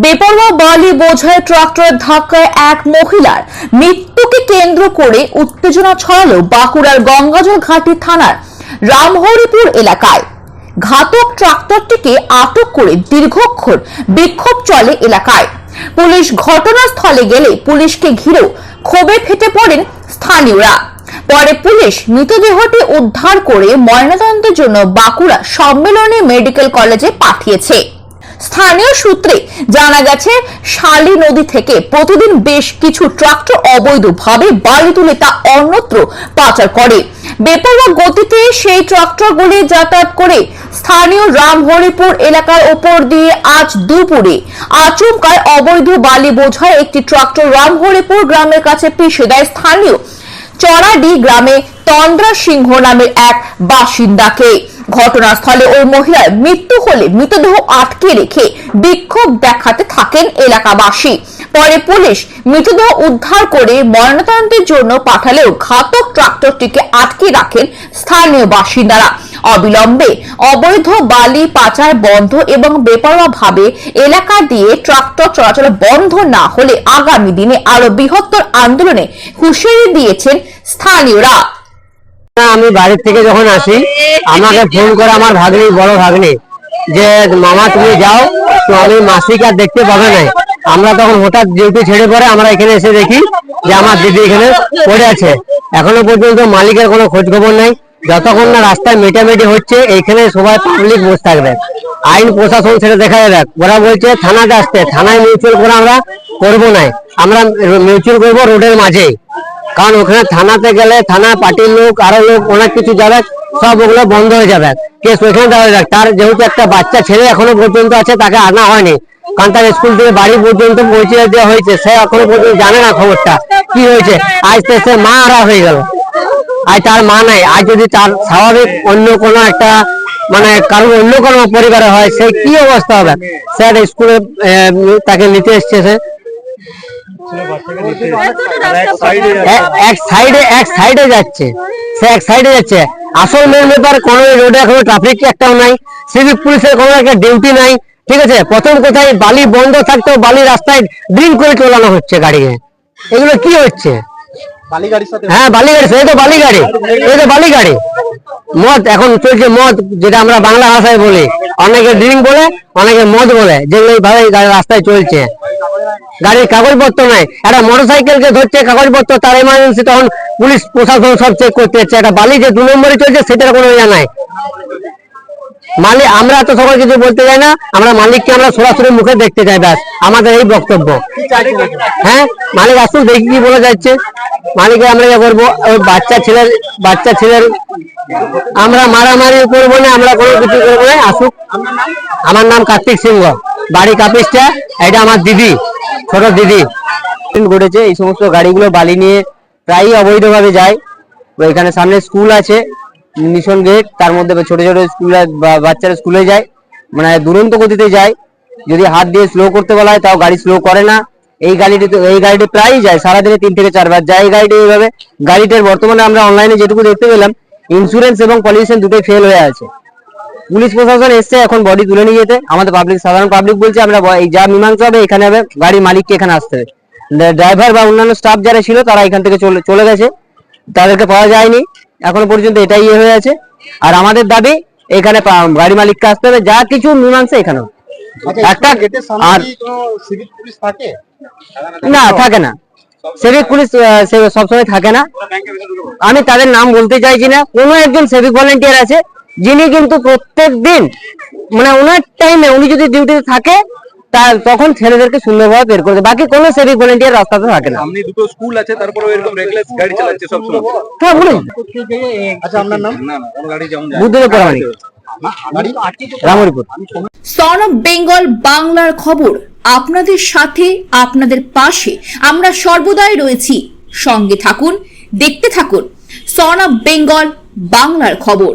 বেপরোয়া বালি বোঝাই ট্রাক্টরের ধাক্কায় এক মহিলার মৃত্যুকে কেন্দ্র করে উত্তেজনা ছড়ালো বাঁকুড়ার গঙ্গাজল ঘাটি থানার রামহরিপুর এলাকায়। ঘাতক ট্রাক্টরটিকে আটক করে দীর্ঘক্ষণ বিক্ষোভ চলে এলাকায়। পুলিশ ঘটনাস্থলে গেলে পুলিশকে ঘিরেও ক্ষোভে ফেটে পড়েন স্থানীয়রা। পরে পুলিশ মৃতদেহটি উদ্ধার করে ময়নাতদন্তের জন্য বাঁকুড়া সম্মেলনী মেডিকেল কলেজে পাঠিয়েছে। স্থানীয় সূত্রে জানা গেছে, শালী নদী থেকে প্রতিদিন বেশ কিছু ট্রাক্টর অবৈধভাবে বালি তুলে তা অন্যত্র পাচার করে। বেপরোয়া গতিতে সেই ট্রাক্টরগুলি যাতায়াত করে স্থানীয় রামহরিপুর এলাকার ওপর দিয়ে আজ দুপুরে আচমকায় অবৈধ বালি বোঝাই একটি ট্রাক্টর রামহরিপুর গ্রামের কাছে পিষে দেয় স্থানীয় চড়াডি গ্রামে তন্দ্রা সিংহ নামের এক বাসিন্দাকে। ঘটনাস্থলে ওই মহিলার মৃত্যু হলে মৃতদেহ আটকে রেখে বিক্ষোভ দেখাতে থাকেন এলাকাবাসী। পরে পুলিশ মৃতদেহ উদ্ধার করে ময়নাতদন্তের জন্য পাঠালেও ঘাতক ট্রাক্টরটিকে আটকে রাখেন স্থানীয় বাসিন্দারা। অবিলম্বে অবৈধ বালি পাচার বন্ধ এবং বেপরোয়াভাবে এলাকা দিয়ে ট্রাক্টর চলাচল বন্ধ না হলে আগামী দিনে আরো বৃহত্তর আন্দোলনে হুঁশিয়ারি দিয়েছেন স্থানীয়রা। আমি বাড়ির থেকে যখন আসি আমাকে ফোন করে আমার ভাগ্নি, বড় ভাগ্নি, যে মামা তুমি যাও, তো আমি মাসিক আর দেখতে পাবে না। আমরা তখন হঠাৎ ডিউটি ছেড়ে পরে আমরা এখানে এসে দেখি যে আমার দিদি এখানে পড়ে আছে। এখনো পর্যন্ত মালিকের কোনো খোঁজ খবর নেই। যতক্ষণ না রাস্তায় মেটামেটি হচ্ছে এইখানে সবাই পাবলিক বসে থাকবে। আইন প্রশাসন সেটা দেখা যাবে। ওরা বলছে থানাতে আসতে, থানায় মিউচুয়াল করে আমরা করবো না, আমরা মিউচুয়াল করবো রোডের মাঝেই। কারণ ওখানে থানাতে গেলে থানা পার্টির লোক আরো লোক অনেক কিছু যাবে, সব ওগুলো বন্ধ হয়ে যাবে, কেস ওইখানে দেওয়া যাবে। তার যেহেতু একটা বাচ্চা ছেলে এখনো পর্যন্ত আছে, তাকে আনা হয়নি, কারণ তার স্কুল থেকে বাড়ি পর্যন্ত পৌঁছে দেওয়া হয়েছে। সে এখনো পর্যন্ত জানে না খবরটা কি হয়েছে। আজ তো সে মা হারা হয়ে গেল, আজ তার মা নাই। আজ যদি তার স্বাভাবিক অন্য কোনো একটা মানে কারণ অন্য কোনো পরিবারে হয়, সে কি অবস্থা হবে? স্যার স্কুলে তাকে নিতে এসছে, সে এক সাইডে যাচ্ছে, সে এক সাইডে যাচ্ছে। আসল মেন ব্যাপার, কোন রোডে এখনো ট্রাফিক একটাও নাই, সিভিক পুলিশের কোনো একটা ডিউটি নাই। ঠিক আছে, প্রথম কোথায় বালি বন্ধ থাকতেও বালি রাস্তায় ড্রিঙ্ক করে চালানো হচ্ছে গাড়িকে। এগুলো কি হচ্ছে? হ্যাঁ, বালিগাড়ি, এই তো বালিগাড়ি, এই তো বালিগাড়ি। মদ এখন চলছে, মদ যেটা আমরা বাংলা ভাষায় বলি, অনেকে ড্রিঙ্ক বলে, অনেকে মদ বলে, যেগুলো এইভাবে রাস্তায় চলছে। গাড়ির কাগজপত্র নাই, একটা মোটরসাইকেলকে ধরছে কাগজপত্র, তার এমার্জেন্সি, তখন পুলিশ প্রশাসন সব চেক করতে যাচ্ছে। একটা বালি যে 2 নম্বরে চলছে সেটার কোনো ইয়া নাই। মালিক, আমরা তো সবাই কিছু বলতে চাই না, আমরা মালিককে আমরা সরাসরি মুখে দেখতে চাই, ব্যাস আমাদের এই বক্তব্য। হ্যাঁ, মালিক আসুন, দেখি কি বলে যাচ্ছে। মালিককে আমরা ইয়ে করবো, ওই বাচ্চা ছেলের আমরা মারামারি করবো না, আমরা কোনো কিছু করবো না, আসুক। আমার নাম কার্তিক সিংহ, বাড়ি কাপিসটা, এটা আমার দিদি, ছোট দিদি। ঘটেছে এই সমস্ত গাড়িগুলো বালি নিয়ে প্রায়ই অবৈধভাবে যায়। এখানে সামনে স্কুল আছে, মিশন গেট, তার মধ্যে ছোট ছোট স্কুল, বাচ্চারা স্কুলে যায়, মানে দুরন্ত গতিতে যায়। যদি হাত দিয়ে স্লো করতে বলা হয় তাও গাড়ি স্লো করে না। এই গাড়িটি প্রায়ই যায়, সারাদিনে 3 থেকে 4 বার যায় এই গাড়িটি। এইভাবে গাড়িটার বর্তমানে আমরা অনলাইনে যেটুকু দেখতে পেলাম, ইন্স্যুরেন্স এবং পলিউশন দুটোই ফেল হয়ে আছে। পুলিশ প্রশাসন এসছে এখন বডি তুলে নিয়ে যেতে। আমাদের সাধারণ পাবলিক বলছে আমরা এই যা মীমাংসা হবে এখানে হবে, গাড়ি মালিককে এখানে আসতে হবে। ড্রাইভার বা অন্যান্য স্টাফ যারা ছিল তারা এখান থেকে চলে গেছে, তাদেরকে পাওয়া যায়নি এখনো পর্যন্ত, এটাই ইয়ে হয়ে আছে। আর আমাদের দাবি এখানে গাড়ি মালিককে আসতে হবে, যা কিছু মীমাংসা এখানে। আর না, থাকে না, সিভিক পুলিশ সবসময় থাকে না। আমি তাদের নাম বলতে চাইছি না। কোনো একজন সিভিক ভলেন্টিয়ার আছে যিনি কিন্তু প্রত্যেক দিন, মানে ওনার টাইমে উনি যদি ডিউটিতে থাকে তখন ছেলেদেরকে সুন্দরভাবে বের করে দেয়। বাকি কোনো সিভিক ভলেন্টিয়ার রাস্তাতে থাকে না। আপনি দুটো স্কুল আছে, তারপরে এরকম রেগুলার গাড়ি চালাচ্ছে সব সময়। হ্যাঁ, বলুন। আচ্ছা, আপনার নাম? না, কোন গাড়ি যেমন যায়, বুদ্ধদেব প্রামাণিক, রামহরিপুর। সন অফ বেঙ্গল বাংলার খবর আপনাদের সাথে, আপনাদের পাশে আমরা সর্বদাই রয়েছি। সঙ্গে থাকুন, দেখতে থাকুন সন অফ বেঙ্গল বাংলার খবর।